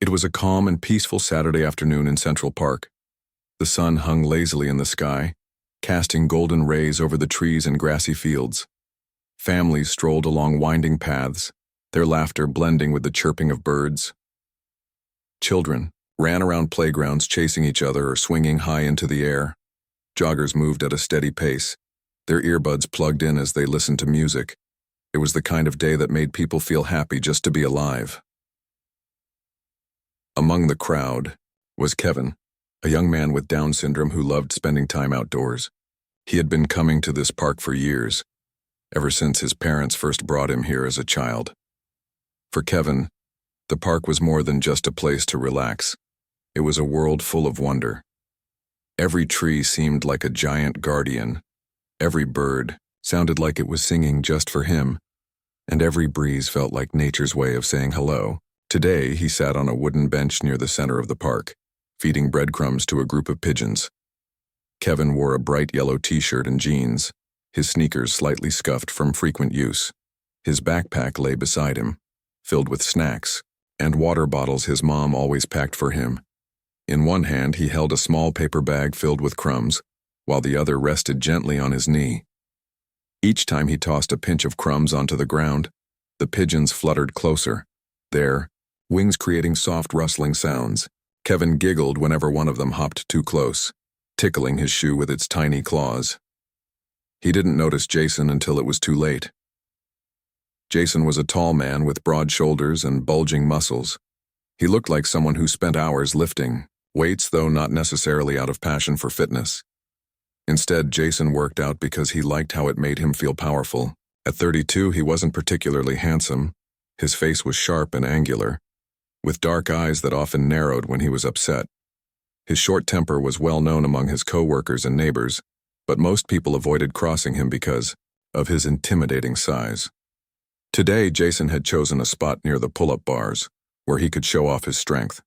It was a calm and peaceful Saturday afternoon in Central Park. The sun hung lazily in the sky, casting golden rays over the trees and grassy fields. Families strolled along winding paths, their laughter blending with the chirping of birds. Children ran around playgrounds chasing each other or swinging high into the air. Joggers moved at a steady pace, their earbuds plugged in as they listened to music. It was the kind of day that made people feel happy just to be alive. Among the crowd was Kevin, a young man with Down syndrome who loved spending time outdoors. He had been coming to this park for years, ever since his parents first brought him here as a child. For Kevin, the park was more than just a place to relax. It was a world full of wonder. Every tree seemed like a giant guardian. Every bird sounded like it was singing just for him, and every breeze felt like nature's way of saying hello. Today, he sat on a wooden bench near the center of the park, feeding breadcrumbs to a group of pigeons. Kevin wore a bright yellow t-shirt and jeans, his sneakers slightly scuffed from frequent use. His backpack lay beside him, filled with snacks and water bottles his mom always packed for him. In one hand, he held a small paper bag filled with crumbs, while the other rested gently on his knee. Each time he tossed a pinch of crumbs onto the ground, the pigeons fluttered closer, their wings creating soft rustling sounds. Kevin giggled whenever one of them hopped too close, tickling his shoe with its tiny claws. He didn't notice Jason until it was too late. Jason was a tall man with broad shoulders and bulging muscles. He looked like someone who spent hours lifting weights, though not necessarily out of passion for fitness. Instead, Jason worked out because he liked how it made him feel powerful. At 32, he wasn't particularly handsome. His face was sharp and angular, with dark eyes that often narrowed when he was upset. His short temper was well known among his co-workers and neighbors, but most people avoided crossing him because of his intimidating size. Today, Jason had chosen a spot near the pull-up bars, where he could show off his strength.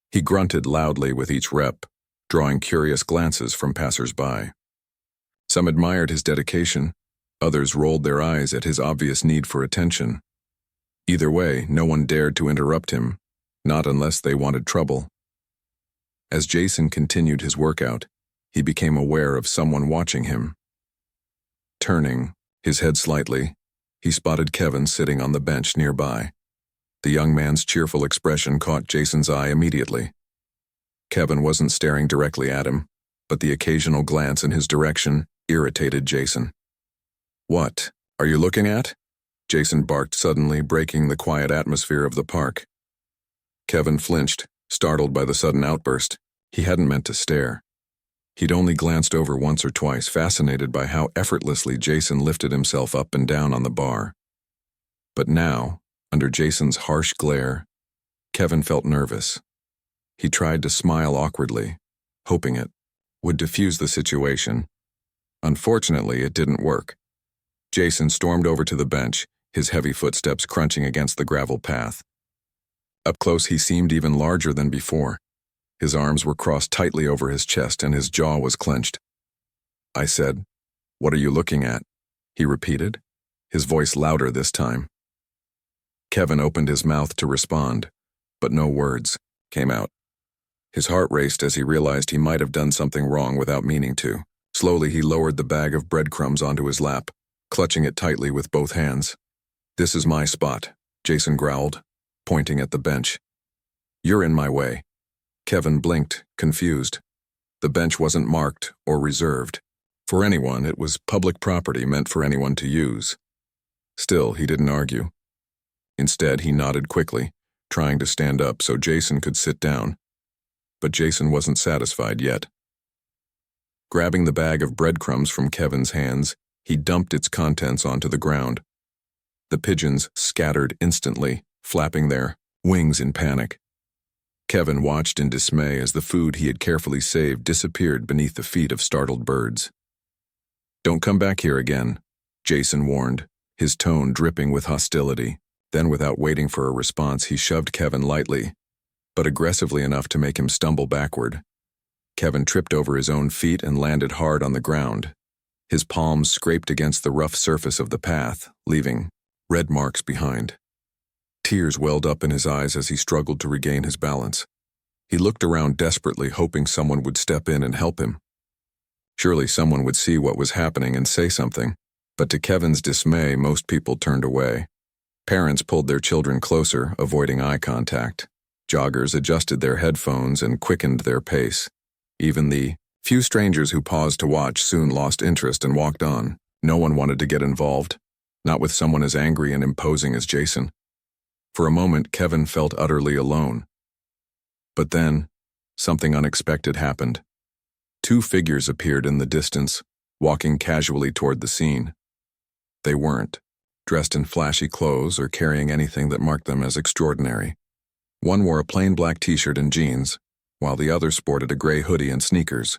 He grunted loudly with each rep, drawing curious glances from passers-by. Some admired his dedication, others rolled their eyes at his obvious need for attention. Either way, no one dared to interrupt him, not unless they wanted trouble. As Jason continued his workout, he became aware of someone watching him. Turning, his head slightly, he spotted Kevin sitting on the bench nearby. The young man's cheerful expression caught Jason's eye immediately. Kevin wasn't staring directly at him, but the occasional glance in his direction irritated Jason. "What are you looking at?" Jason barked suddenly, breaking the quiet atmosphere of the park. Kevin flinched, startled by the sudden outburst. He hadn't meant to stare. He'd only glanced over once or twice, fascinated by how effortlessly Jason lifted himself up and down on the bar. But now, under Jason's harsh glare, Kevin felt nervous. He tried to smile awkwardly, hoping it would diffuse the situation. Unfortunately, it didn't work. Jason stormed over to the bench, his heavy footsteps crunching against the gravel path. Up close, he seemed even larger than before. His arms were crossed tightly over his chest and his jaw was clenched. I said, "What are you looking at?" he repeated, his voice louder this time. Kevin opened his mouth to respond, but no words came out. His heart raced as he realized he might have done something wrong without meaning to. Slowly, he lowered the bag of breadcrumbs onto his lap, clutching it tightly with both hands. "This is my spot," Jason growled, pointing at the bench. "You're in my way." Kevin blinked, confused. The bench wasn't marked or reserved for anyone. It was public property meant for anyone to use. Still, he didn't argue. Instead, he nodded quickly, trying to stand up so Jason could sit down. But Jason wasn't satisfied yet. Grabbing the bag of breadcrumbs from Kevin's hands, he dumped its contents onto the ground. The pigeons scattered instantly, flapping their wings in panic. Kevin watched in dismay as the food he had carefully saved disappeared beneath the feet of startled birds. "Don't come back here again," Jason warned, his tone dripping with hostility. Then, without waiting for a response, he shoved Kevin lightly, but aggressively enough to make him stumble backward. Kevin tripped over his own feet and landed hard on the ground. His palms scraped against the rough surface of the path, leaving red marks behind. Tears welled up in his eyes as he struggled to regain his balance. He looked around desperately, hoping someone would step in and help him. Surely someone would see what was happening and say something, but to Kevin's dismay, most people turned away. Parents pulled their children closer, avoiding eye contact. Joggers adjusted their headphones and quickened their pace. Even the few strangers who paused to watch soon lost interest and walked on. No one wanted to get involved, not with someone as angry and imposing as Jason. For a moment, Kevin felt utterly alone. But then, something unexpected happened. Two figures appeared in the distance, walking casually toward the scene. They weren't dressed in flashy clothes or carrying anything that marked them as extraordinary. One wore a plain black t-shirt and jeans, while the other sported a gray hoodie and sneakers.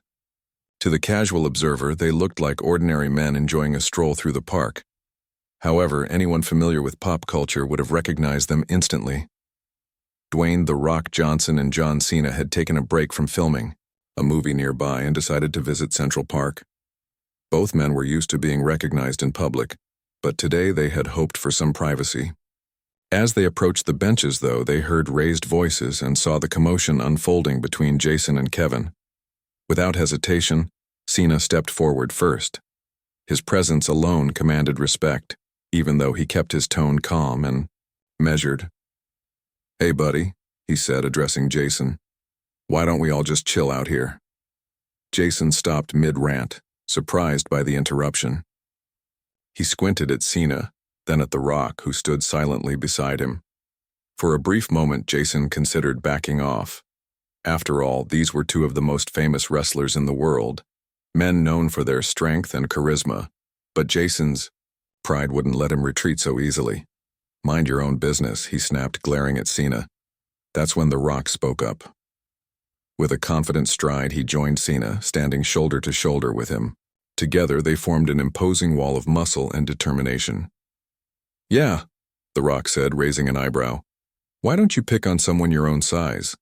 To the casual observer, they looked like ordinary men enjoying a stroll through the park. However, anyone familiar with pop culture would have recognized them instantly. Dwayne "The Rock" Johnson and John Cena had taken a break from filming a movie nearby and decided to visit Central Park. Both men were used to being recognized in public, but today they had hoped for some privacy. As they approached the benches, though, they heard raised voices and saw the commotion unfolding between Jason and Kevin. Without hesitation, Cena stepped forward first. His presence alone commanded respect, even though he kept his tone calm and measured. "Hey, buddy," he said, addressing Jason. "Why don't we all just chill out here?" Jason stopped mid-rant, surprised by the interruption. He squinted at Cena, then at The Rock, who stood silently beside him. For a brief moment, Jason considered backing off. After all, these were two of the most famous wrestlers in the world, men known for their strength and charisma, but Jason's pride wouldn't let him retreat so easily. "Mind your own business," he snapped, glaring at Cena. That's when The Rock spoke up. With a confident stride, he joined Cena, standing shoulder to shoulder with him. Together, they formed an imposing wall of muscle and determination. "Yeah," The Rock said, raising an eyebrow. "Why don't you pick on someone your own size?"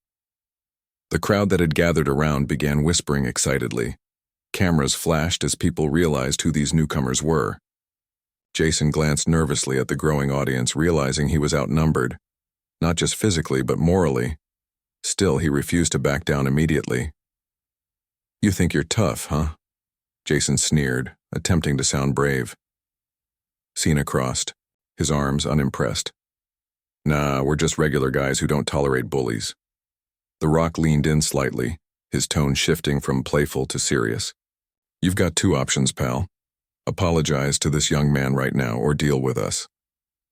The crowd that had gathered around began whispering excitedly. Cameras flashed as people realized who these newcomers were. Jason glanced nervously at the growing audience, realizing he was outnumbered, not just physically but morally. Still, he refused to back down immediately. "You think you're tough, huh?" Jason sneered, attempting to sound brave. Cena crossed, his arms unimpressed. "Nah, we're just regular guys who don't tolerate bullies." The Rock leaned in slightly, his tone shifting from playful to serious. "You've got two options, pal. Apologize to this young man right now or deal with us."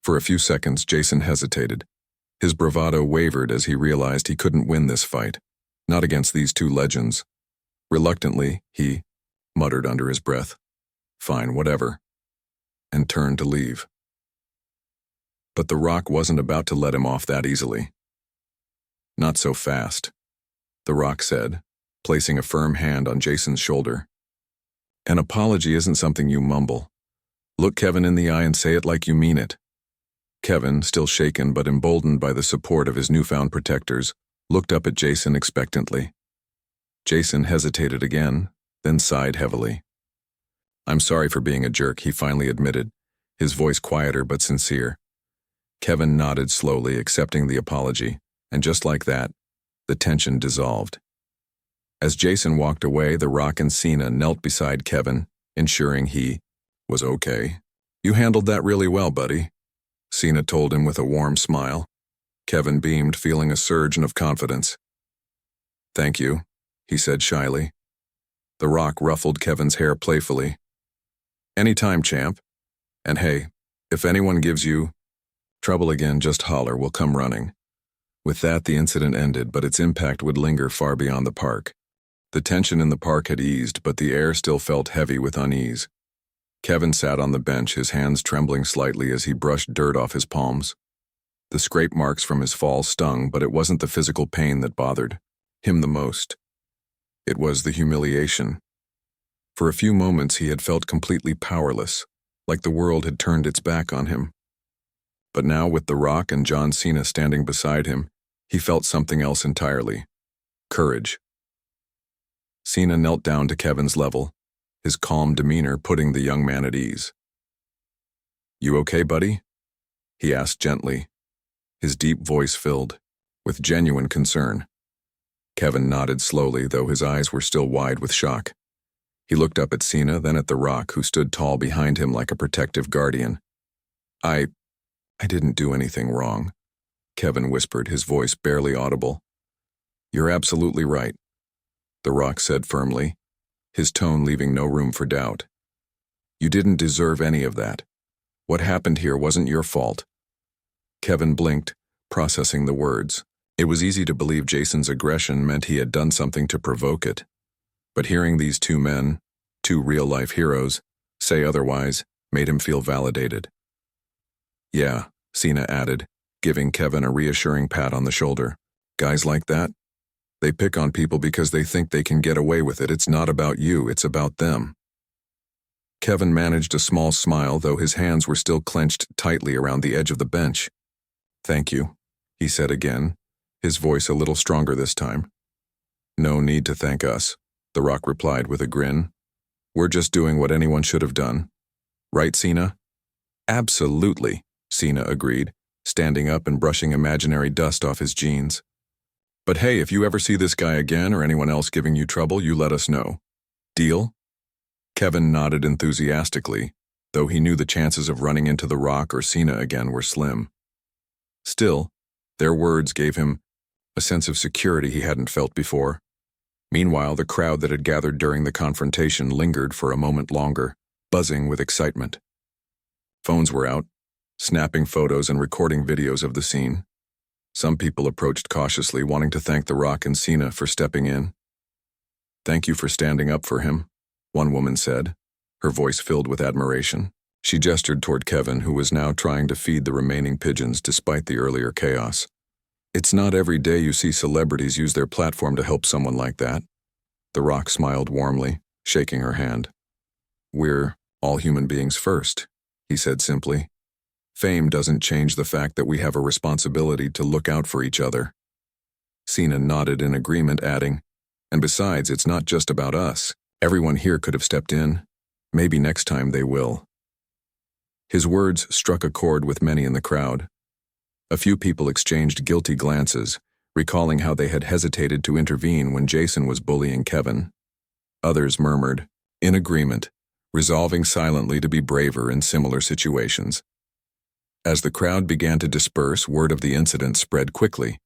For a few seconds, Jason hesitated. His bravado wavered as he realized he couldn't win this fight, not against these two legends. Reluctantly, he muttered under his breath, "Fine, whatever," and turned to leave. But The Rock wasn't about to let him off that easily. "Not so fast," The Rock said, placing a firm hand on Jason's shoulder. "An apology isn't something you mumble. Look Kevin in the eye and say it like you mean it." Kevin, still shaken but emboldened by the support of his newfound protectors, looked up at Jason expectantly. Jason hesitated again, then sighed heavily. "I'm sorry for being a jerk," he finally admitted, his voice quieter but sincere. Kevin nodded slowly, accepting the apology, and just like that, the tension dissolved. As Jason walked away, The Rock and Cena knelt beside Kevin, ensuring he was okay. "You handled that really well, buddy," Cena told him with a warm smile. Kevin beamed, feeling a surge of confidence. "Thank you," he said shyly. The Rock ruffled Kevin's hair playfully. "Anytime, champ. And hey, if anyone gives you trouble again, just holler, we'll come running." With that, the incident ended, but its impact would linger far beyond the park. The tension in the park had eased, but the air still felt heavy with unease. Kevin sat on the bench, his hands trembling slightly as he brushed dirt off his palms. The scrape marks from his fall stung, but it wasn't the physical pain that bothered him the most. It was the humiliation. For a few moments he had felt completely powerless, like the world had turned its back on him. But now, with The Rock and John Cena standing beside him, he felt something else entirely: courage. Cena knelt down to Kevin's level, his calm demeanor putting the young man at ease. "You okay, buddy?" he asked gently. his deep voice filled with genuine concern. Kevin nodded slowly, though his eyes were still wide with shock. He looked up at Cena, then at the Rock, who stood tall behind him like a protective guardian. I didn't do anything wrong," Kevin whispered, his voice barely audible. "You're absolutely right," the Rock said firmly, his tone leaving no room for doubt. "You didn't deserve any of that. What happened here wasn't your fault." Kevin blinked, processing the words. It was easy to believe Jason's aggression meant he had done something to provoke it. But hearing these two men, two real-life heroes, say otherwise made him feel validated. "Yeah," Cena added, giving Kevin a reassuring pat on the shoulder. "Guys like that, they pick on people because they think they can get away with it. It's not about you, it's about them." Kevin managed a small smile, though his hands were still clenched tightly around the edge of the bench. "Thank you," he said again, his voice a little stronger this time. "No need to thank us," the Rock replied with a grin. "We're just doing what anyone should have done. Right, Cena?" "Absolutely," Cena agreed, standing up and brushing imaginary dust off his jeans. "But hey, if you ever see this guy again or anyone else giving you trouble, you let us know. Deal?" Kevin nodded enthusiastically, though he knew the chances of running into the Rock or Cena again were slim. Still, their words gave him a sense of security he hadn't felt before. Meanwhile, the crowd that had gathered during the confrontation lingered for a moment longer, buzzing with excitement. Phones were out, snapping photos and recording videos of the scene. Some people approached cautiously, wanting to thank The Rock and Cena for stepping in. "Thank you for standing up for him," one woman said, her voice filled with admiration. She gestured toward Kevin, who was now trying to feed the remaining pigeons despite the earlier chaos. "It's not every day you see celebrities use their platform to help someone like that." The Rock smiled warmly, shaking her hand. "We're all human beings first," he said simply. "Fame doesn't change the fact that we have a responsibility to look out for each other." Cena nodded in agreement, adding, "And besides, it's not just about us. Everyone here could have stepped in. Maybe next time they will." His words struck a chord with many in the crowd. A few people exchanged guilty glances, recalling how they had hesitated to intervene when Jason was bullying Kevin. Others murmured, in agreement, resolving silently to be braver in similar situations. As the crowd began to disperse, word of the incident spread quickly.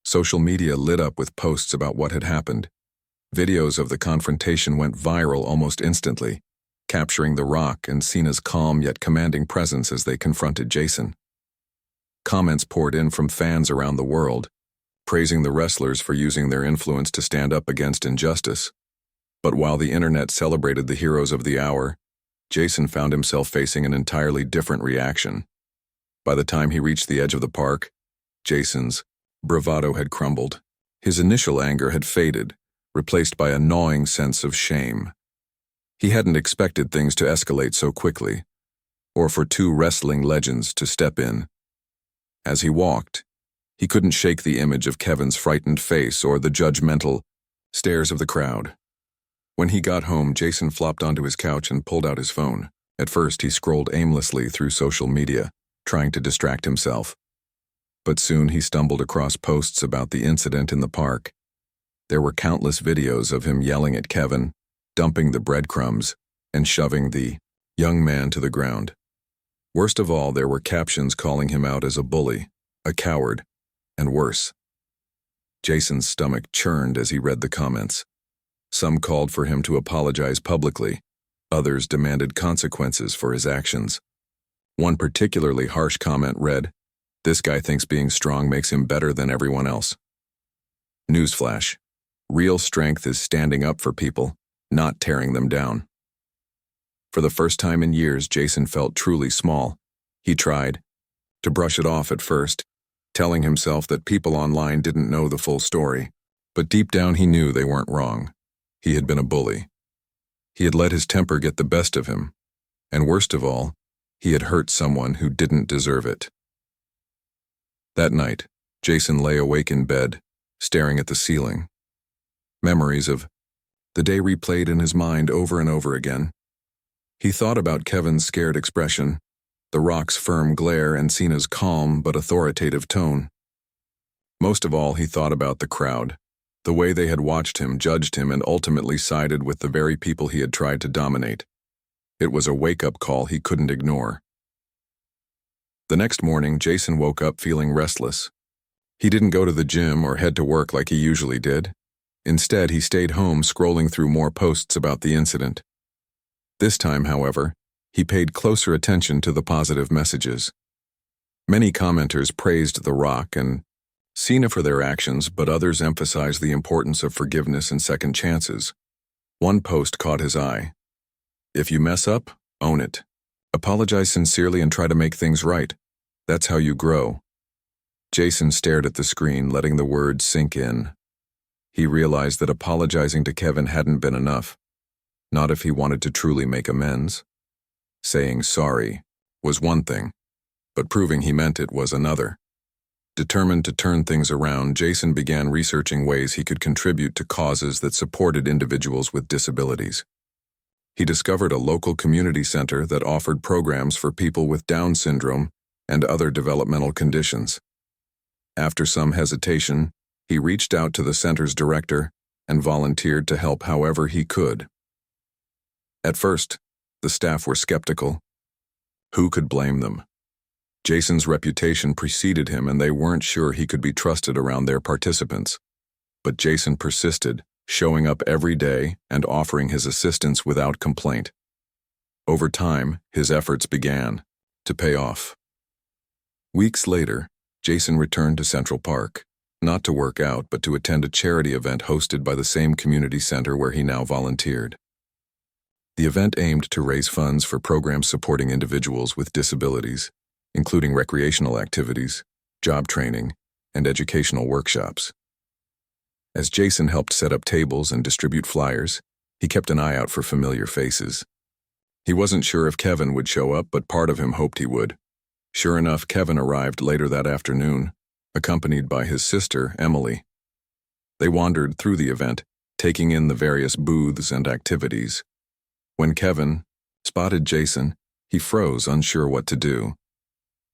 Social media lit up with posts about what had happened. Videos of the confrontation went viral almost instantly, capturing The Rock and Cena's calm yet commanding presence as they confronted Jason. Comments poured in from fans around the world, praising the wrestlers for using their influence to stand up against injustice. But while the internet celebrated the heroes of the hour, Jason found himself facing an entirely different reaction. By the time he reached the edge of the park, Jason's bravado had crumbled. His initial anger had faded, replaced by a gnawing sense of shame. He hadn't expected things to escalate so quickly, or for two wrestling legends to step in. As he walked, he couldn't shake the image of Kevin's frightened face or the judgmental stares of the crowd. When he got home, Jason flopped onto his couch and pulled out his phone. At first, he scrolled aimlessly through social media, trying to distract himself. But soon he stumbled across posts about the incident in the park. There were countless videos of him yelling at Kevin, dumping the breadcrumbs, and shoving the young man to the ground. Worst of all, there were captions calling him out as a bully, a coward, and worse. Jason's stomach churned as he read the comments. Some called for him to apologize publicly. Others demanded consequences for his actions. One particularly harsh comment read, "This guy thinks being strong makes him better than everyone else." Newsflash: real strength is standing up for people, not tearing them down. For the first time in years, Jason felt truly small. He tried to brush it off at first, telling himself that people online didn't know the full story. But deep down he knew they weren't wrong. He had been a bully. He had let his temper get the best of him. And worst of all, he had hurt someone who didn't deserve it. That night, Jason lay awake in bed, staring at the ceiling. Memories of the day replayed in his mind over and over again. He thought about Kevin's scared expression, The Rock's firm glare and Cena's calm but authoritative tone. Most of all, he thought about the crowd, the way they had watched him, judged him, and ultimately sided with the very people he had tried to dominate. It was a wake-up call he couldn't ignore. The next morning, Jason woke up feeling restless. He didn't go to the gym or head to work like he usually did. Instead, he stayed home scrolling through more posts about the incident. This time, however, he paid closer attention to the positive messages. Many commenters praised The Rock and Cena for their actions, but others emphasized the importance of forgiveness and second chances. One post caught his eye. "If you mess up, own it. Apologize sincerely and try to make things right. That's how you grow." Jason stared at the screen, letting the words sink in. He realized that apologizing to Kevin hadn't been enough, not if he wanted to truly make amends. Saying sorry was one thing, but proving he meant it was another. Determined to turn things around, Jason began researching ways he could contribute to causes that supported individuals with disabilities. He discovered a local community center that offered programs for people with Down syndrome and other developmental conditions. After some hesitation, he reached out to the center's director and volunteered to help however he could. At first, the staff were skeptical. Who could blame them? Jason's reputation preceded him, and they weren't sure he could be trusted around their participants. But Jason persisted, showing up every day and offering his assistance without complaint. Over time, his efforts began to pay off. Weeks later, Jason returned to Central Park, not to work out, but to attend a charity event hosted by the same community center where he now volunteered. The event aimed to raise funds for programs supporting individuals with disabilities, including recreational activities, job training, and educational workshops. As Jason helped set up tables and distribute flyers, he kept an eye out for familiar faces. He wasn't sure if Kevin would show up, but part of him hoped he would. Sure enough, Kevin arrived later that afternoon, accompanied by his sister, Emily. They wandered through the event, taking in the various booths and activities. When Kevin spotted Jason, he froze, unsure what to do.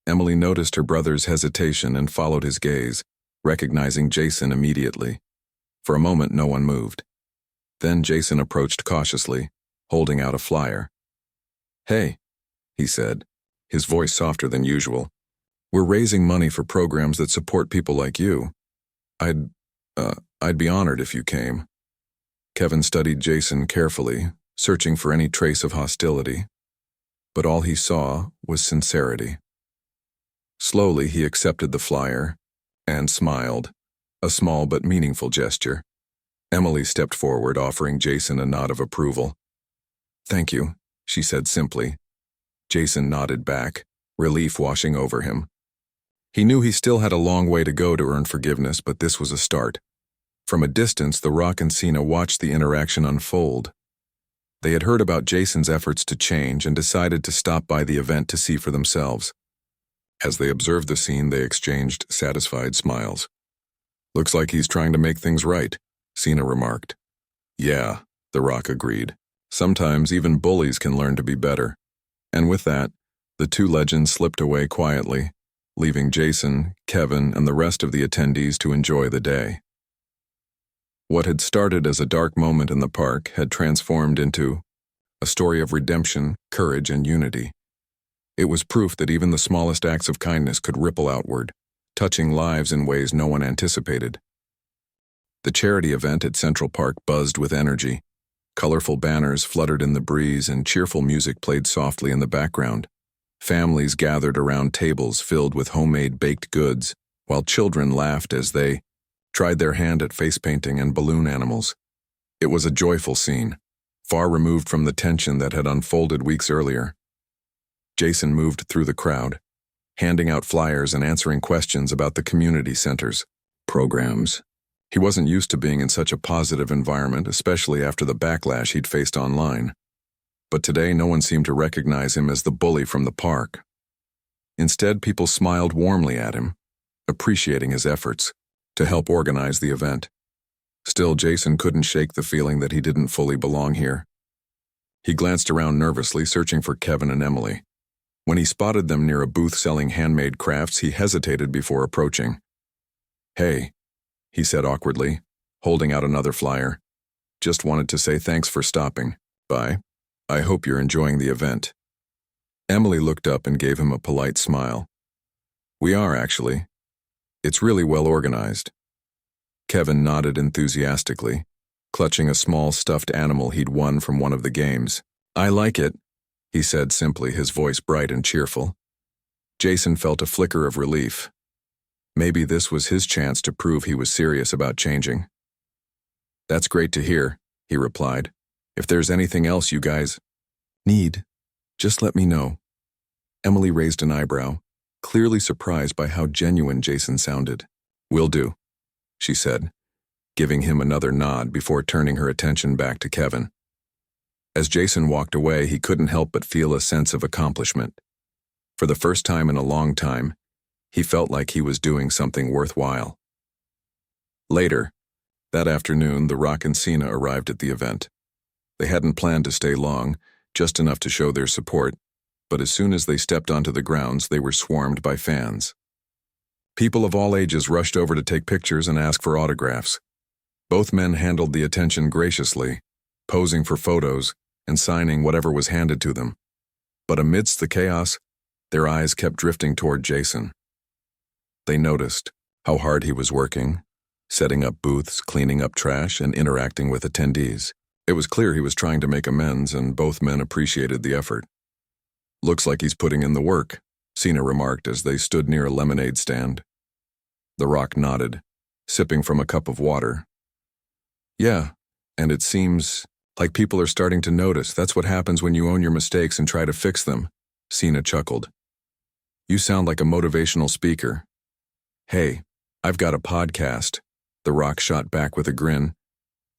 Emily noticed her brother's hesitation and followed his gaze, recognizing Jason immediately. For a moment, no one moved. Then Jason approached cautiously, holding out a flyer. "Hey," he said, his voice softer than usual. "We're raising money for programs that support people like you. I'd be honored if you came." Kevin studied Jason carefully, searching for any trace of hostility. But all he saw was sincerity. Slowly, he accepted the flyer and smiled, a small but meaningful gesture. Emily stepped forward, offering Jason a nod of approval. "Thank you," she said simply. Jason nodded back, relief washing over him. He knew he still had a long way to go to earn forgiveness, but this was a start. From a distance, The Rock and Cena watched the interaction unfold. They had heard about Jason's efforts to change and decided to stop by the event to see for themselves. As they observed the scene, they exchanged satisfied smiles. "Looks like he's trying to make things right," Cena remarked. "Yeah," The Rock agreed. "Sometimes even bullies can learn to be better." And with that, the two legends slipped away quietly, leaving Jason, Kevin, and the rest of the attendees to enjoy the day. What had started as a dark moment in the park had transformed into a story of redemption, courage, and unity. It was proof that even the smallest acts of kindness could ripple outward, touching lives in ways no one anticipated. The charity event at Central Park buzzed with energy. Colorful banners fluttered in the breeze and cheerful music played softly in the background. Families gathered around tables filled with homemade baked goods, while children laughed as they tried their hand at face painting and balloon animals. It was a joyful scene, far removed from the tension that had unfolded weeks earlier. Jason moved through the crowd, handing out flyers and answering questions about the community center's programs. He wasn't used to being in such a positive environment, especially after the backlash he'd faced online. But today, no one seemed to recognize him as the bully from the park. Instead, people smiled warmly at him, appreciating his efforts to help organize the event. Still, Jason couldn't shake the feeling that he didn't fully belong here. He glanced around nervously, searching for Kevin and Emily. When he spotted them near a booth selling handmade crafts, he hesitated before approaching. "Hey," he said awkwardly, holding out another flyer. "Just wanted to say thanks for stopping by. I hope you're enjoying the event." Emily looked up and gave him a polite smile. "We are, actually. It's really well organized." Kevin nodded enthusiastically, clutching a small stuffed animal he'd won from one of the games. "I like it," he said simply, his voice bright and cheerful. Jason felt a flicker of relief. Maybe this was his chance to prove he was serious about changing. "That's great to hear," he replied. "If there's anything else you guys need, just let me know." Emily raised an eyebrow, clearly surprised by how genuine Jason sounded. "Will do," she said, giving him another nod before turning her attention back to Kevin. As Jason walked away, he couldn't help but feel a sense of accomplishment. For the first time in a long time, he felt like he was doing something worthwhile. Later, that afternoon, the Rock and Cena arrived at the event. They hadn't planned to stay long, just enough to show their support, but as soon as they stepped onto the grounds, they were swarmed by fans. People of all ages rushed over to take pictures and ask for autographs. Both men handled the attention graciously, posing for photos and signing whatever was handed to them. But amidst the chaos, their eyes kept drifting toward Jason. They noticed how hard he was working, setting up booths, cleaning up trash, and interacting with attendees. It was clear he was trying to make amends, and both men appreciated the effort. "Looks like he's putting in the work," Cena remarked as they stood near a lemonade stand. The Rock nodded, sipping from a cup of water. "Yeah, and it seems like people are starting to notice. That's what happens when you own your mistakes and try to fix them," Cena chuckled. "You sound like a motivational speaker." "Hey, I've got a podcast," The Rock shot back with a grin.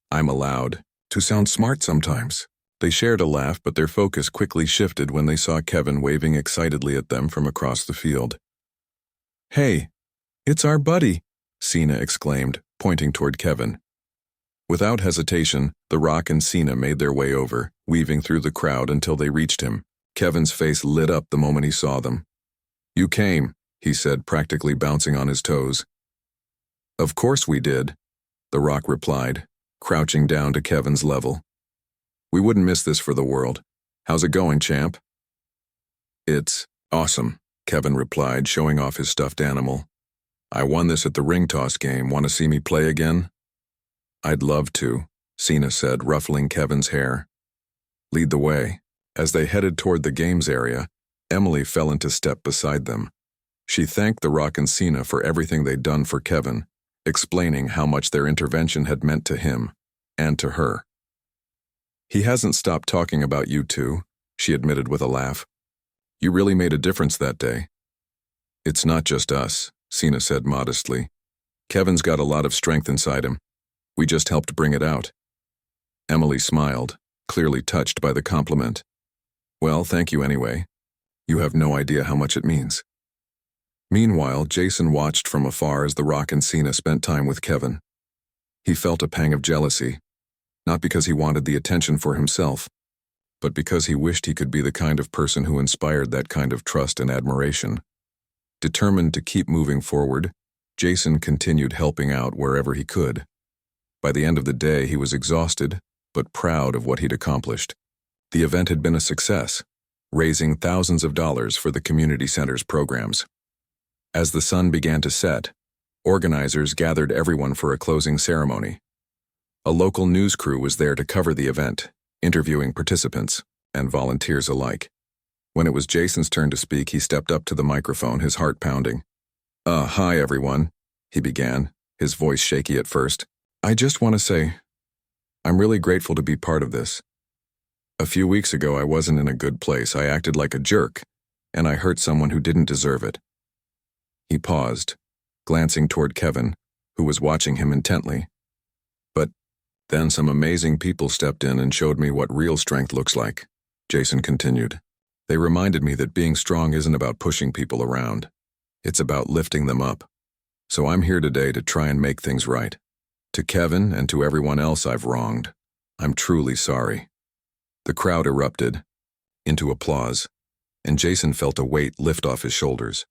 "I'm allowed to sound smart sometimes." They shared a laugh, but their focus quickly shifted when they saw Kevin waving excitedly at them from across the field. "Hey, it's our buddy," Cena exclaimed, pointing toward Kevin. Without hesitation, The Rock and Cena made their way over, weaving through the crowd until they reached him. Kevin's face lit up the moment he saw them. "You came," he said, practically bouncing on his toes. "Of course we did," The Rock replied, crouching down to Kevin's level. "We wouldn't miss this for the world. How's it going, champ?" "It's awesome," Kevin replied, showing off his stuffed animal. "I won this at the ring toss game. Want to see me play again?" "I'd love to," Cena said, ruffling Kevin's hair. "Lead the way." As they headed toward the games area, Emily fell into step beside them. She thanked The Rock and Cena for everything they'd done for Kevin, explaining how much their intervention had meant to him and to her. "He hasn't stopped talking about you two," she admitted with a laugh. "You really made a difference that day." "It's not just us," Cena said modestly. "Kevin's got a lot of strength inside him. We just helped bring it out." Emily smiled, clearly touched by the compliment. "Well, thank you anyway. You have no idea how much it means." Meanwhile, Jason watched from afar as The Rock and Cena spent time with Kevin. He felt a pang of jealousy, not because he wanted the attention for himself, but because he wished he could be the kind of person who inspired that kind of trust and admiration. Determined to keep moving forward, Jason continued helping out wherever he could. By the end of the day, he was exhausted, but proud of what he'd accomplished. The event had been a success, raising thousands of dollars for the community center's programs. As the sun began to set, organizers gathered everyone for a closing ceremony. A local news crew was there to cover the event, interviewing participants and volunteers alike. When it was Jason's turn to speak, he stepped up to the microphone, his heart pounding. Hi everyone," he began, his voice shaky at first. "I just want to say, I'm really grateful to be part of this. A few weeks ago, I wasn't in a good place. I acted like a jerk, and I hurt someone who didn't deserve it." He paused, glancing toward Kevin, who was watching him intently. "But then some amazing people stepped in and showed me what real strength looks like," Jason continued. "They reminded me that being strong isn't about pushing people around. It's about lifting them up. So I'm here today to try and make things right. To Kevin and to everyone else I've wronged, I'm truly sorry." The crowd erupted into applause, and Jason felt a weight lift off his shoulders.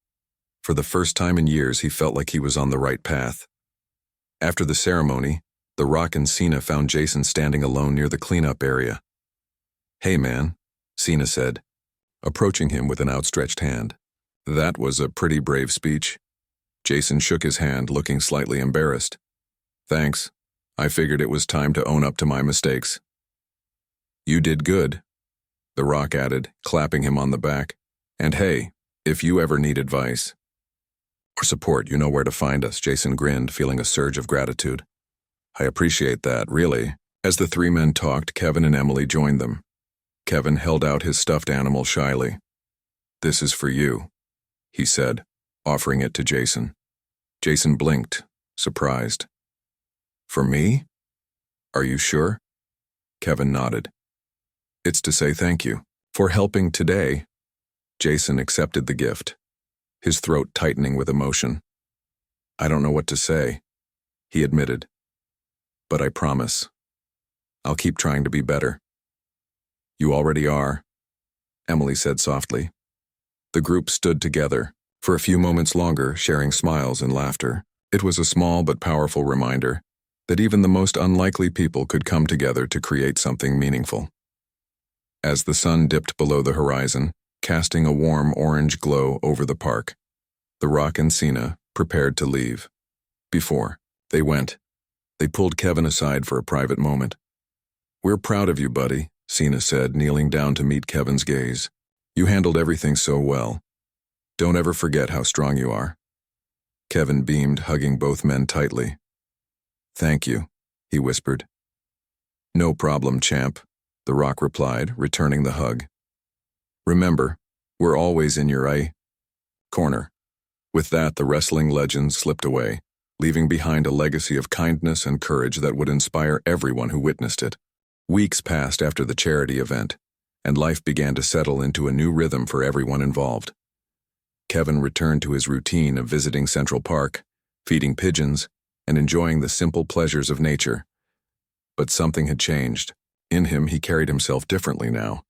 For the first time in years, he felt like he was on the right path. After the ceremony, the Rock and Cena found Jason standing alone near the cleanup area. "Hey man," Cena said, approaching him with an outstretched hand. "That was a pretty brave speech." Jason shook his hand, looking slightly embarrassed. "Thanks. I figured it was time to own up to my mistakes." "You did good," the Rock added, clapping him on the back. "And hey, if you ever need advice or support, you know where to find us." Jason grinned, feeling a surge of gratitude. "I appreciate that, really." As the three men talked, Kevin and Emily joined them. Kevin held out his stuffed animal shyly. "This is for you," he said, offering it to Jason. Jason blinked, surprised. "For me? Are you sure?" Kevin nodded. "It's to say thank you for helping today." Jason accepted the gift, his throat tightening with emotion. "I don't know what to say," he admitted. "But I promise. I'll keep trying to be better." "You already are," Emily said softly. The group stood together, for a few moments longer, sharing smiles and laughter. It was a small but powerful reminder that even the most unlikely people could come together to create something meaningful. As the sun dipped below the horizon, casting a warm orange glow over the park, the Rock and Cena prepared to leave. Before they went, they pulled Kevin aside for a private moment. "We're proud of you, buddy," Cena said, kneeling down to meet Kevin's gaze. "You handled everything so well. Don't ever forget how strong you are." Kevin beamed, hugging both men tightly. "Thank you," he whispered. "No problem, champ," the Rock replied, returning the hug. "Remember, we're always in your corner." With that, the wrestling legend slipped away, leaving behind a legacy of kindness and courage that would inspire everyone who witnessed it. Weeks passed after the charity event, and life began to settle into a new rhythm for everyone involved. Kevin returned to his routine of visiting Central Park, feeding pigeons, and enjoying the simple pleasures of nature. But something had changed. In him, he carried himself differently now.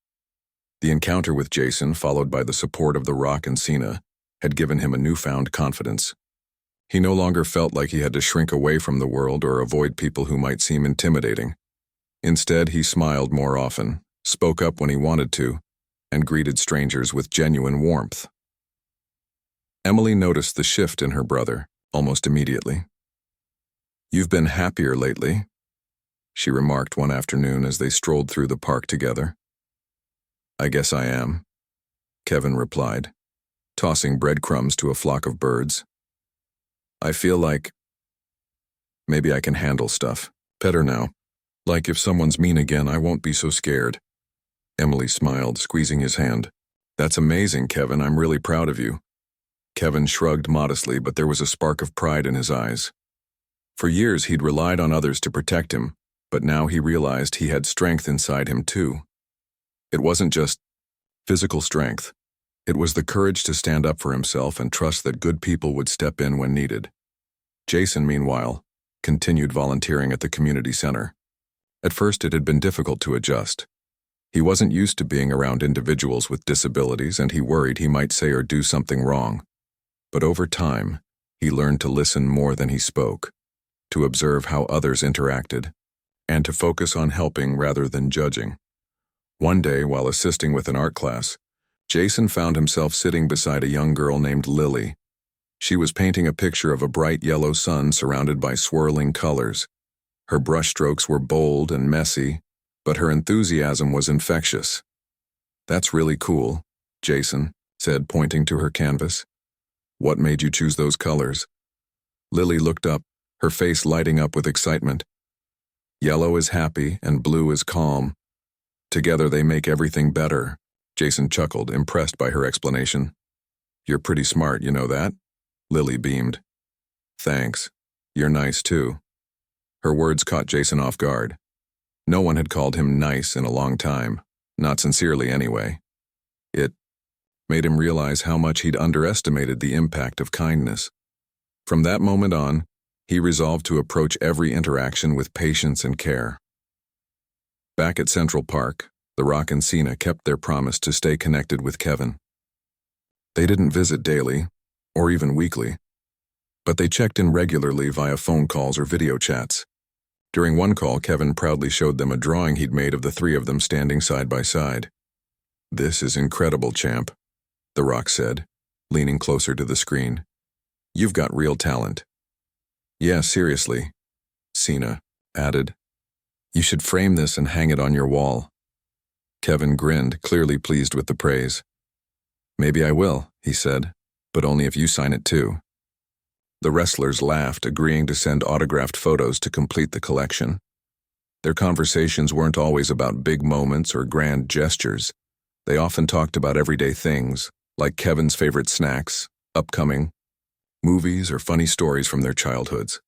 The encounter with Jason, followed by the support of the Rock and Cena, had given him a newfound confidence. He no longer felt like he had to shrink away from the world or avoid people who might seem intimidating. Instead, he smiled more often, spoke up when he wanted to, and greeted strangers with genuine warmth. Emily noticed the shift in her brother almost immediately. "You've been happier lately," she remarked one afternoon as they strolled through the park together. "I guess I am," Kevin replied, tossing breadcrumbs to a flock of birds. "I feel like maybe I can handle stuff better now. Like if someone's mean again, I won't be so scared." Emily smiled, squeezing his hand. "That's amazing, Kevin. I'm really proud of you." Kevin shrugged modestly, but there was a spark of pride in his eyes. For years, he'd relied on others to protect him, but now he realized he had strength inside him too. It wasn't just physical strength. It was the courage to stand up for himself and trust that good people would step in when needed. Jason, meanwhile, continued volunteering at the community center. At first, it had been difficult to adjust. He wasn't used to being around individuals with disabilities, and he worried he might say or do something wrong. But over time, he learned to listen more than he spoke, to observe how others interacted, and to focus on helping rather than judging. One day, while assisting with an art class, Jason found himself sitting beside a young girl named Lily. She was painting a picture of a bright yellow sun surrounded by swirling colors. Her brushstrokes were bold and messy, but her enthusiasm was infectious. "That's really cool," Jason said, pointing to her canvas. "What made you choose those colors?" Lily looked up, her face lighting up with excitement. "Yellow is happy and blue is calm. Together they make everything better," Jason chuckled, impressed by her explanation. "You're pretty smart, you know that?" Lily beamed. "Thanks. You're nice too." Her words caught Jason off guard. No one had called him nice in a long time, not sincerely anyway. It made him realize how much he'd underestimated the impact of kindness. From that moment on, he resolved to approach every interaction with patience and care. Back at Central Park, the Rock and Cena kept their promise to stay connected with Kevin. They didn't visit daily, or even weekly, but they checked in regularly via phone calls or video chats. During one call, Kevin proudly showed them a drawing he'd made of the three of them standing side by side. "This is incredible, champ," The Rock said, leaning closer to the screen. "You've got real talent." "Yeah, seriously," Cena added. "You should frame this and hang it on your wall." Kevin grinned, clearly pleased with the praise. "Maybe I will," he said, "but only if you sign it too." The wrestlers laughed, agreeing to send autographed photos to complete the collection. Their conversations weren't always about big moments or grand gestures. They often talked about everyday things, like Kevin's favorite snacks, upcoming movies, or funny stories from their childhoods.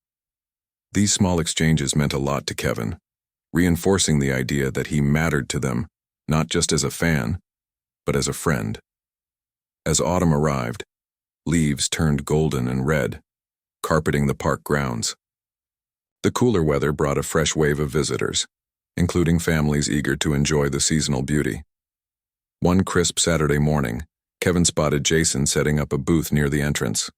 These small exchanges meant a lot to Kevin, reinforcing the idea that he mattered to them, not just as a fan, but as a friend. As autumn arrived, leaves turned golden and red, carpeting the park grounds. The cooler weather brought a fresh wave of visitors, including families eager to enjoy the seasonal beauty. One crisp Saturday morning, Kevin spotted Jason setting up a booth near the entrance.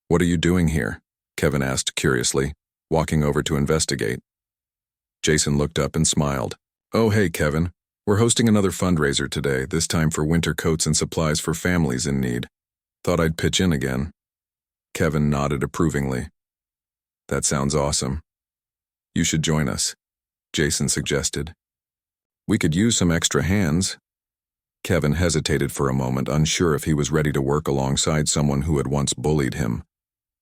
"What are you doing here?" Kevin asked curiously, walking over to investigate. Jason looked up and smiled. "Oh, hey, Kevin. We're hosting another fundraiser today, this time for winter coats and supplies for families in need. Thought I'd pitch in again." Kevin nodded approvingly. "That sounds awesome. You should join us," Jason suggested. "We could use some extra hands." Kevin hesitated for a moment, unsure if he was ready to work alongside someone who had once bullied him.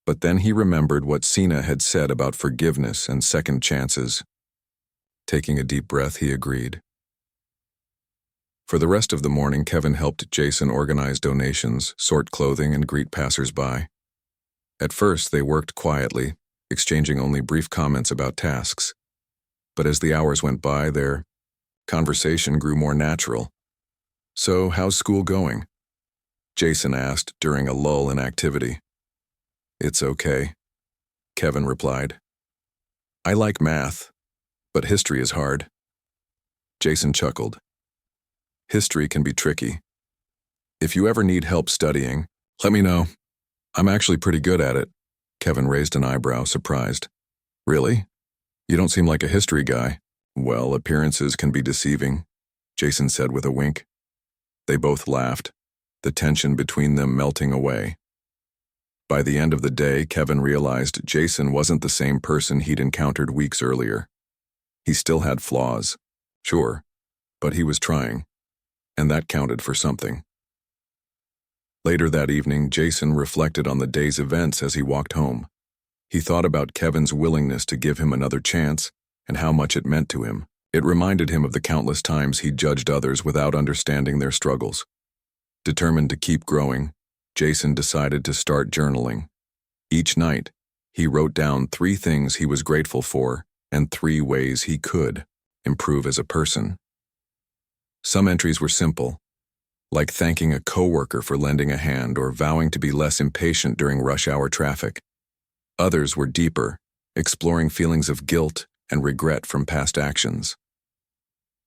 But then he remembered what Cena had said about forgiveness and second chances. Taking a deep breath, he agreed. For the rest of the morning, Kevin helped Jason organize donations, sort clothing, and greet passers-by. At first, they worked quietly, exchanging only brief comments about tasks. But as the hours went by, their conversation grew more natural. "So, how's school going?" Jason asked during a lull in activity. "It's okay," Kevin replied. "I like math, but history is hard." Jason chuckled. "History can be tricky. If you ever need help studying, let me know. I'm actually pretty good at it." Kevin raised an eyebrow, surprised. "Really? You don't seem like a history guy." "Well, appearances can be deceiving," Jason said with a wink. They both laughed, the tension between them melting away. By the end of the day, Kevin realized Jason wasn't the same person he'd encountered weeks earlier. He still had flaws, sure, but he was trying, and that counted for something. Later that evening, Jason reflected on the day's events as he walked home. He thought about Kevin's willingness to give him another chance and how much it meant to him. It reminded him of the countless times he judged others without understanding their struggles. Determined to keep growing, Jason decided to start journaling. Each night, he wrote down 3 things he was grateful for and 3 ways he could improve as a person. Some entries were simple, like thanking a coworker for lending a hand or vowing to be less impatient during rush hour traffic. Others were deeper, exploring feelings of guilt and regret from past actions.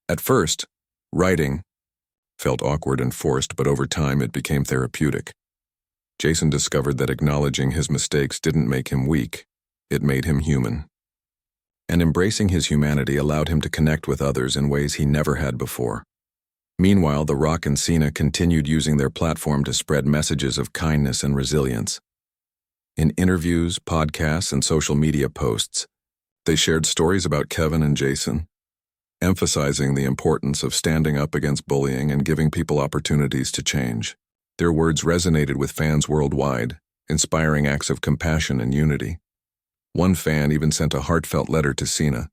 At first, writing felt awkward and forced, but over time it became therapeutic. Jason discovered that acknowledging his mistakes didn't make him weak, it made him human. And embracing his humanity allowed him to connect with others in ways he never had before. Meanwhile, The Rock and Cena continued using their platform to spread messages of kindness and resilience. In interviews, podcasts, and social media posts, they shared stories about Kevin and Jason, emphasizing the importance of standing up against bullying and giving people opportunities to change. Their words resonated with fans worldwide, inspiring acts of compassion and unity. One fan even sent a heartfelt letter to Cena,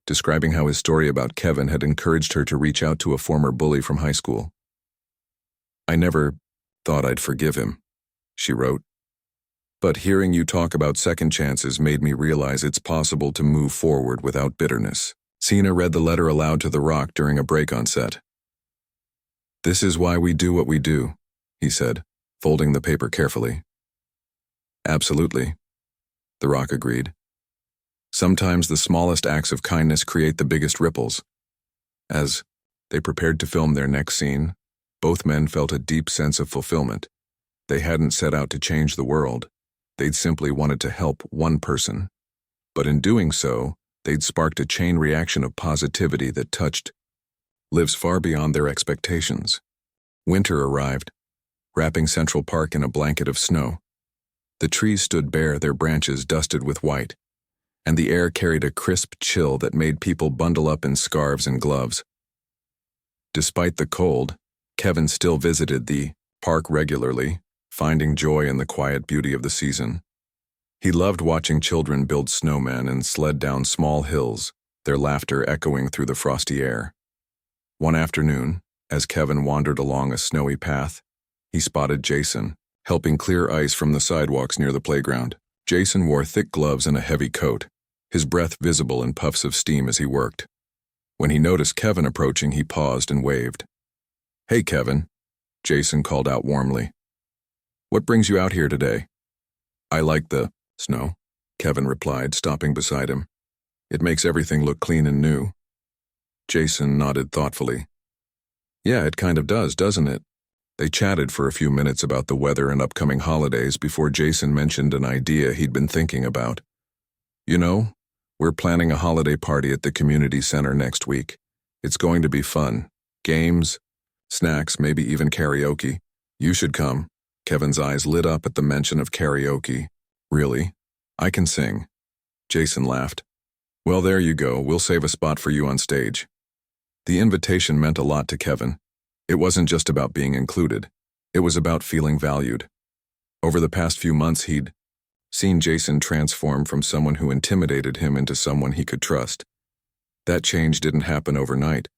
describing how his story about Kevin had encouraged her to reach out to a former bully from high school. "I never thought I'd forgive him," she wrote. "But hearing you talk about second chances made me realize it's possible to move forward without bitterness." Cena read the letter aloud to The Rock during a break on set. "This is why we do what we do," he said, folding the paper carefully. "Absolutely," The Rock agreed. "Sometimes the smallest acts of kindness create the biggest ripples." As they prepared to film their next scene, Both men felt a deep sense of fulfillment. They hadn't set out to change the world. They'd simply wanted to help one person. But in doing so, they'd sparked a chain reaction of positivity that touched lives far beyond their expectations. Winter arrived, wrapping Central Park in a blanket of snow. The trees stood bare, their branches dusted with white, and the air carried a crisp chill that made people bundle up in scarves and gloves. Despite the cold, Kevin still visited the park regularly, finding joy in the quiet beauty of the season. He loved watching children build snowmen and sled down small hills, their laughter echoing through the frosty air. One afternoon, as Kevin wandered along a snowy path, he spotted Jason, helping clear ice from the sidewalks near the playground. Jason wore thick gloves and a heavy coat, his breath visible in puffs of steam as he worked. When he noticed Kevin approaching, he paused and waved. "Hey, Kevin," Jason called out warmly. "What brings you out here today?" "I like the snow," Kevin replied, stopping beside him. "It makes everything look clean and new." Jason nodded thoughtfully. "Yeah, it kind of does, doesn't it?" They chatted for a few minutes about the weather and upcoming holidays before Jason mentioned an idea he'd been thinking about. "You know, we're planning a holiday party at the community center next week. It's going to be fun. Games, snacks, maybe even karaoke. You should come." Kevin's eyes lit up at the mention of karaoke. "Really? I can sing." Jason laughed. "Well, there you go. We'll save a spot for you on stage." The invitation meant a lot to Kevin. It wasn't just about being included. It was about feeling valued. Over the past few months, he'd seen Jason transform from someone who intimidated him into someone he could trust. That change didn't happen overnight,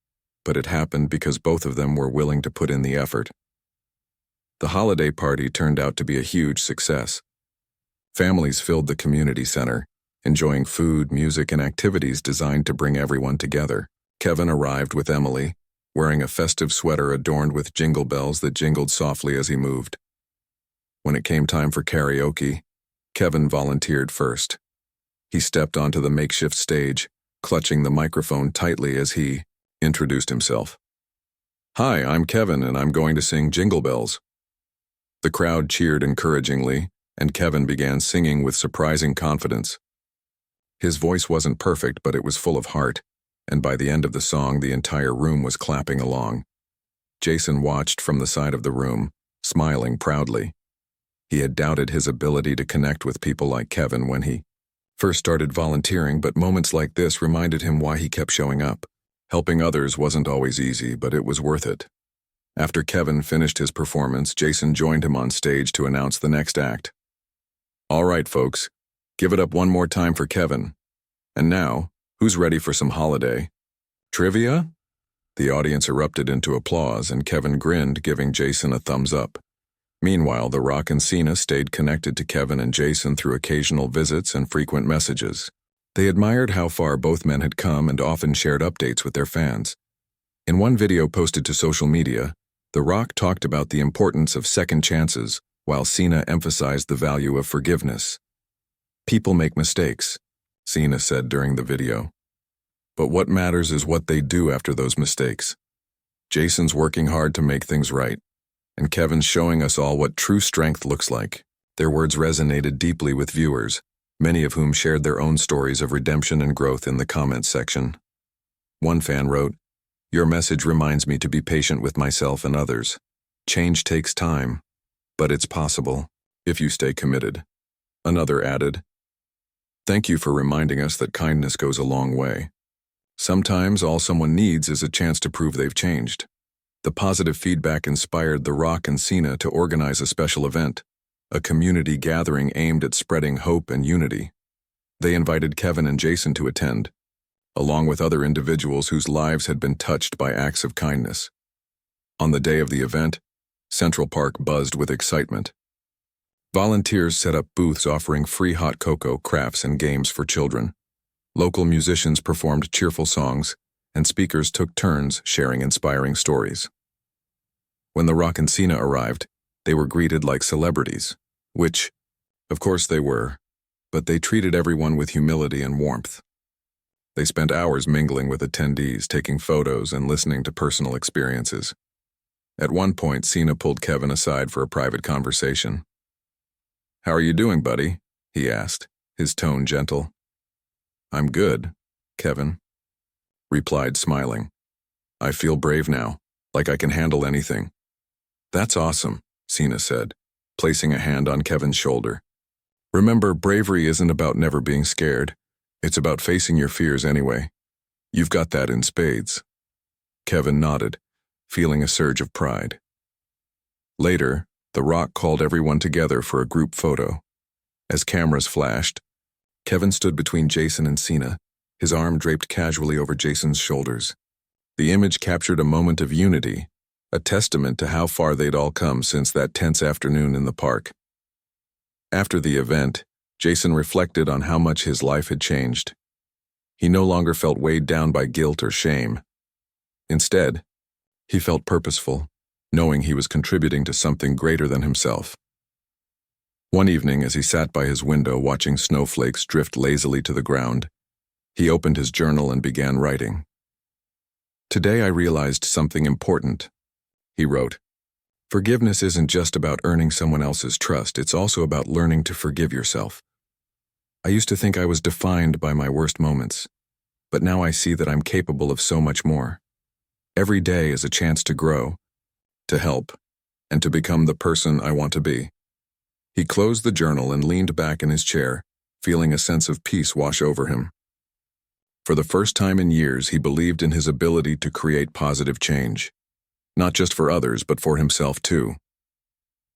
but it happened because both of them were willing to put in the effort. The holiday party turned out to be a huge success. Families filled the community center, enjoying food, music, and activities designed to bring everyone together. Kevin arrived with Emily, wearing a festive sweater adorned with jingle bells that jingled softly as he moved. When it came time for karaoke, Kevin volunteered first. He stepped onto the makeshift stage, clutching the microphone tightly as he introduced himself. "Hi, I'm Kevin, and I'm going to sing Jingle Bells." The crowd cheered encouragingly, and Kevin began singing with surprising confidence. His voice wasn't perfect, but it was full of heart, and by the end of the song, the entire room was clapping along. Jason watched from the side of the room, smiling proudly. He had doubted his ability to connect with people like Kevin when he first started volunteering, but moments like this reminded him why he kept showing up. Helping others wasn't always easy, but it was worth it. After Kevin finished his performance, Jason joined him on stage to announce the next act. "All right, folks, give it up one more time for Kevin. And now, who's ready for some holiday trivia?" The audience erupted into applause, and Kevin grinned, giving Jason a thumbs up. Meanwhile, the Rock and Cena stayed connected to Kevin and Jason through occasional visits and frequent messages. They admired how far both men had come and often shared updates with their fans. In one video posted to social media, The Rock talked about the importance of second chances, while Cena emphasized the value of forgiveness. "People make mistakes," Cena said during the video. "But what matters is what they do after those mistakes." Jason's working hard to make things right, and Kevin's showing us all what true strength looks like. Their words resonated deeply with viewers, many of whom shared their own stories of redemption and growth in the comments section. One fan wrote, "Your message reminds me to be patient with myself and others. Change takes time, but it's possible if you stay committed." Another added, "Thank you for reminding us that kindness goes a long way. Sometimes all someone needs is a chance to prove they've changed." The positive feedback inspired The Rock and Cena to organize a special event, a community gathering aimed at spreading hope and unity. They invited Kevin and Jason to attend, along with other individuals whose lives had been touched by acts of kindness. On the day of the event, Central Park buzzed with excitement. Volunteers set up booths offering free hot cocoa, crafts, and games for children. Local musicians performed cheerful songs, and speakers took turns sharing inspiring stories. When The Rock and Cena arrived, they were greeted like celebrities, which, of course they were, but they treated everyone with humility and warmth. They spent hours mingling with attendees, taking photos and listening to personal experiences. At one point, Cena pulled Kevin aside for a private conversation. "How are you doing, buddy?" he asked, his tone gentle. "I'm good," Kevin replied, smiling. "I feel brave now, like I can handle anything." "That's awesome," Cena said, placing a hand on Kevin's shoulder. "Remember, bravery isn't about never being scared. It's about facing your fears anyway. You've got that in spades." Kevin nodded, feeling a surge of pride. Later, The Rock called everyone together for a group photo. As cameras flashed, Kevin stood between Jason and Cena, his arm draped casually over Jason's shoulders. The image captured a moment of unity, a testament to how far they'd all come since that tense afternoon in the park. After the event, Jason reflected on how much his life had changed. He no longer felt weighed down by guilt or shame. Instead, he felt purposeful, knowing he was contributing to something greater than himself. One evening, as he sat by his window watching snowflakes drift lazily to the ground, he opened his journal and began writing. "Today I realized something important," he wrote. "Forgiveness isn't just about earning someone else's trust, it's also about learning to forgive yourself. I used to think I was defined by my worst moments, but now I see that I'm capable of so much more. Every day is a chance to grow, to help, and to become the person I want to be." He closed the journal and leaned back in his chair, feeling a sense of peace wash over him. For the first time in years, he believed in his ability to create positive change, not just for others, but for himself too.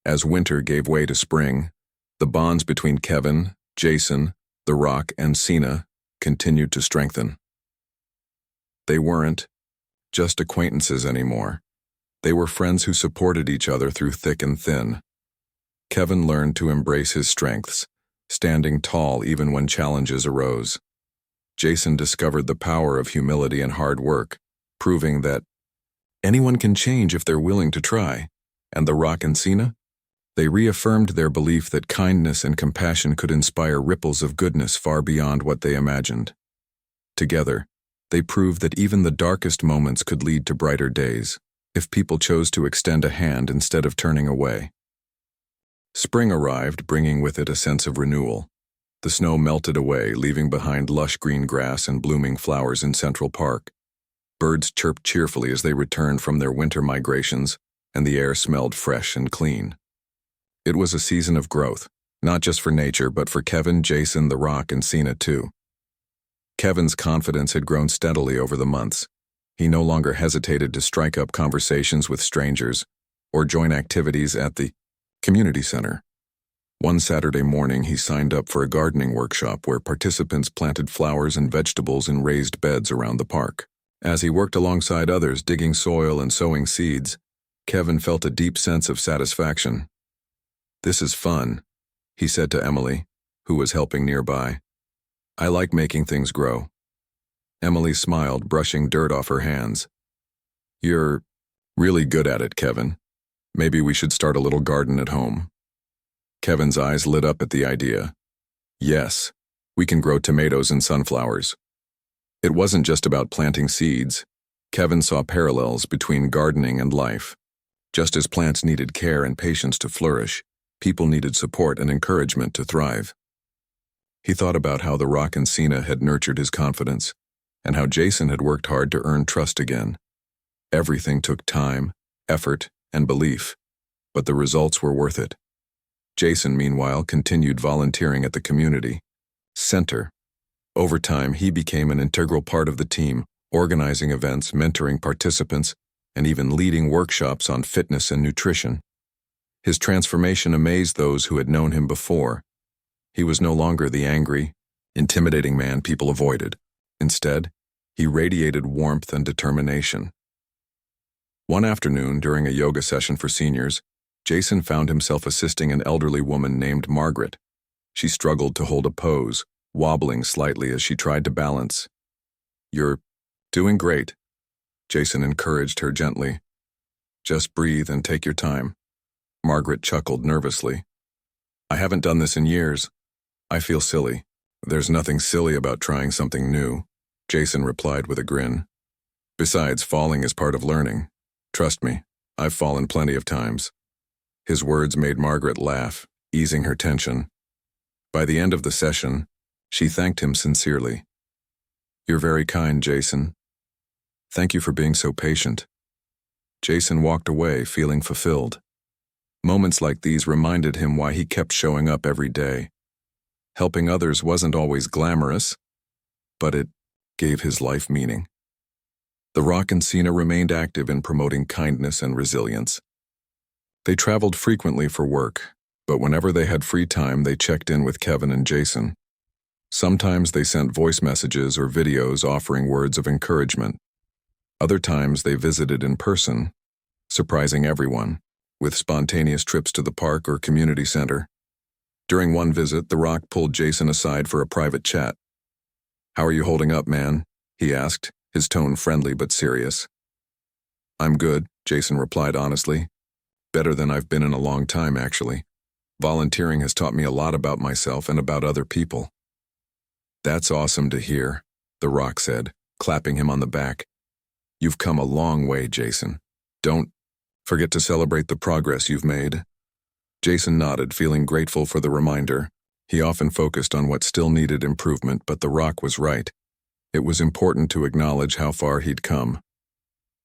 As winter gave way to spring, the bonds between Kevin, Jason, The Rock, and Cena continued to strengthen. They weren't just acquaintances anymore. They were friends who supported each other through thick and thin. Kevin learned to embrace his strengths, standing tall even when challenges arose. Jason discovered the power of humility and hard work, proving that anyone can change if they're willing to try. And The Rock and Cena? They reaffirmed their belief that kindness and compassion could inspire ripples of goodness far beyond what they imagined. Together, they proved that even the darkest moments could lead to brighter days, if people chose to extend a hand instead of turning away. Spring arrived, bringing with it a sense of renewal. The snow melted away, leaving behind lush green grass and blooming flowers in Central Park. Birds chirped cheerfully as they returned from their winter migrations, and the air smelled fresh and clean. It was a season of growth, not just for nature, but for Kevin, Jason, The Rock, and Cena too. Kevin's confidence had grown steadily over the months. He no longer hesitated to strike up conversations with strangers or join activities at the community center. One Saturday morning, he signed up for a gardening workshop where participants planted flowers and vegetables in raised beds around the park. As he worked alongside others digging soil and sowing seeds, Kevin felt a deep sense of satisfaction. "This is fun," he said to Emily, who was helping nearby. "I like making things grow." Emily smiled, brushing dirt off her hands. "You're really good at it, Kevin. Maybe we should start a little garden at home." Kevin's eyes lit up at the idea. "Yes, we can grow tomatoes and sunflowers." It wasn't just about planting seeds. Kevin saw parallels between gardening and life. Just as plants needed care and patience to flourish, people needed support and encouragement to thrive. He thought about how The Rock and Cena had nurtured his confidence, and how Jason had worked hard to earn trust again. Everything took time, effort, and belief, but the results were worth it. Jason, meanwhile, continued volunteering at the community center. Over time, he became an integral part of the team, organizing events, mentoring participants, and even leading workshops on fitness and nutrition. His transformation amazed those who had known him before. He was no longer the angry, intimidating man people avoided. Instead, he radiated warmth and determination. One afternoon, during a yoga session for seniors, Jason found himself assisting an elderly woman named Margaret. She struggled to hold a pose, wobbling slightly as she tried to balance. "You're doing great," Jason encouraged her gently. "Just breathe and take your time." Margaret chuckled nervously. "I haven't done this in years. I feel silly." "There's nothing silly about trying something new," Jason replied with a grin. "Besides, falling is part of learning. Trust me, I've fallen plenty of times. His words made Margaret laugh, easing her tension. By the end of the session, she thanked him sincerely. You're very kind, Jason. Thank you for being so patient. Jason walked away, feeling fulfilled. Moments like these reminded him why he kept showing up every day. Helping others wasn't always glamorous, but it gave his life meaning. The Rock and Cena remained active in promoting kindness and resilience. They traveled frequently for work, but whenever they had free time, they checked in with Kevin and Jason. Sometimes they sent voice messages or videos offering words of encouragement. Other times they visited in person, surprising everyone, with spontaneous trips to the park or community center. During one visit, The Rock pulled Jason aside for a private chat. "How are you holding up, man?" he asked, his tone friendly but serious. "I'm good," Jason replied honestly. "Better than I've been in a long time, actually. Volunteering has taught me a lot about myself and about other people." "That's awesome to hear," The Rock said, clapping him on the back. "You've come a long way, Jason. Don't forget to celebrate the progress you've made." Jason nodded, feeling grateful for the reminder. He often focused on what still needed improvement, but The Rock was right. It was important to acknowledge how far he'd come.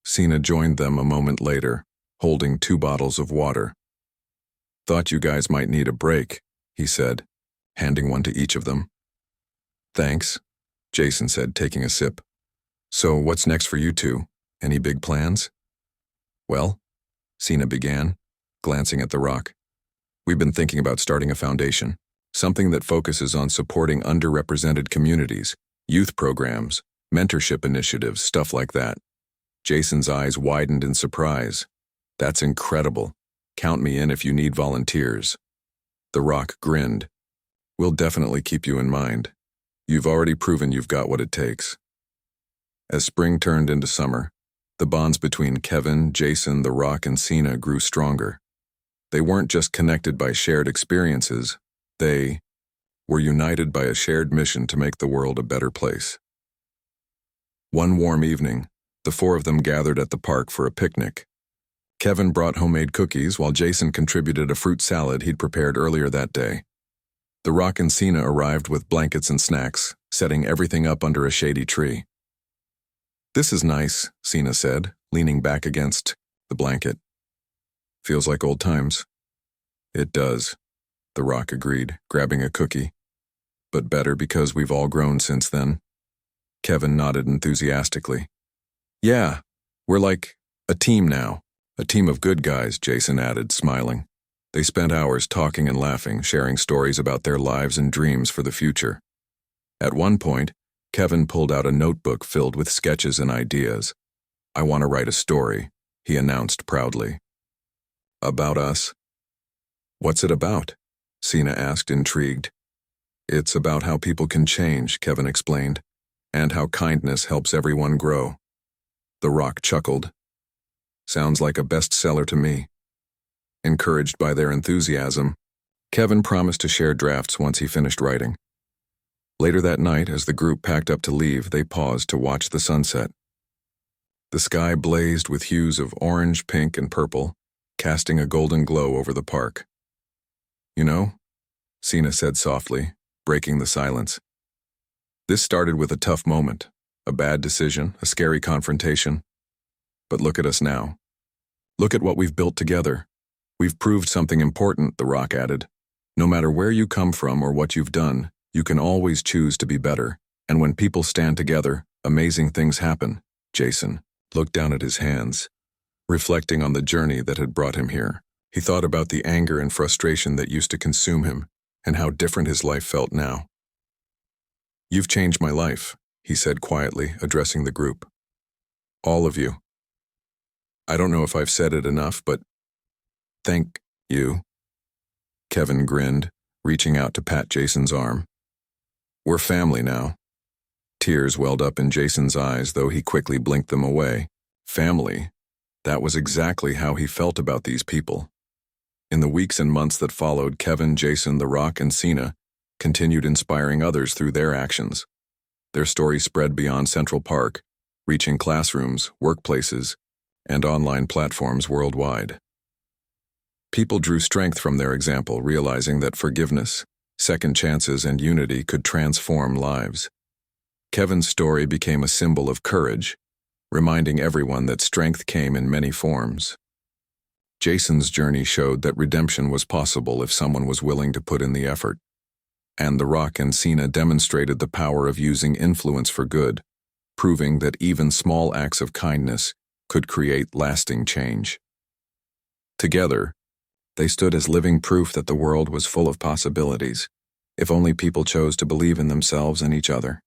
Cena joined them a moment later, holding 2 bottles of water. "Thought you guys might need a break," he said, handing one to each of them. "Thanks," Jason said, taking a sip. "So what's next for you two? Any big plans?" "Well," Cena began, glancing at The Rock, "we've been thinking about starting a foundation, something that focuses on supporting underrepresented communities, youth programs, mentorship initiatives, stuff like that." Jason's eyes widened in surprise. "That's incredible. Count me in if you need volunteers." The Rock grinned. "We'll definitely keep you in mind. You've already proven you've got what it takes." As spring turned into summer, the bonds between Kevin, Jason, The Rock, and Cena grew stronger. They weren't just connected by shared experiences, they were united by a shared mission to make the world a better place. One warm evening, the 4 of them gathered at the park for a picnic. Kevin brought homemade cookies while Jason contributed a fruit salad he'd prepared earlier that day. The Rock and Cena arrived with blankets and snacks, setting everything up under a shady tree. "This is nice," Cena said, leaning back against the blanket. "Feels like old times." "It does," The Rock agreed, grabbing a cookie. "But better because we've all grown since then." Kevin nodded enthusiastically. "Yeah, we're like a team now. A team of good guys," Jason added, smiling. They spent hours talking and laughing, sharing stories about their lives and dreams for the future. At one point, Kevin pulled out a notebook filled with sketches and ideas. "I want to write a story," he announced proudly. "About us?" "What's it about?" Cena asked, intrigued. "It's about how people can change," Kevin explained, "and how kindness helps everyone grow." The Rock chuckled. "Sounds like a bestseller to me." Encouraged by their enthusiasm, Kevin promised to share drafts once he finished writing. Later that night, as the group packed up to leave, they paused to watch the sunset. The sky blazed with hues of orange, pink, and purple, casting a golden glow over the park. "You know," Cena said softly, breaking the silence, "this started with a tough moment, a bad decision, a scary confrontation. But look at us now. Look at what we've built together. We've proved something important," The Rock added. "No matter where you come from or what you've done, you can always choose to be better. And when people stand together, amazing things happen." Jason looked down at his hands, reflecting on the journey that had brought him here. He thought about the anger and frustration that used to consume him, and how different his life felt now. "You've changed my life," he said quietly, addressing the group. "All of you. I don't know if I've said it enough, but thank you." Kevin grinned, reaching out to pat Jason's arm. "We're family now." Tears welled up in Jason's eyes, though he quickly blinked them away. Family. That was exactly how he felt about these people. In the weeks and months that followed, Kevin, Jason, The Rock, and Cena continued inspiring others through their actions. Their story spread beyond Central Park, reaching classrooms, workplaces, and online platforms worldwide. People drew strength from their example, realizing that forgiveness, second chances, and unity could transform lives. Kevin's story became a symbol of courage, reminding everyone that strength came in many forms. Jason's journey showed that redemption was possible if someone was willing to put in the effort. And The Rock and Cena demonstrated the power of using influence for good, proving that even small acts of kindness could create lasting change. Together, they stood as living proof that the world was full of possibilities, if only people chose to believe in themselves and each other.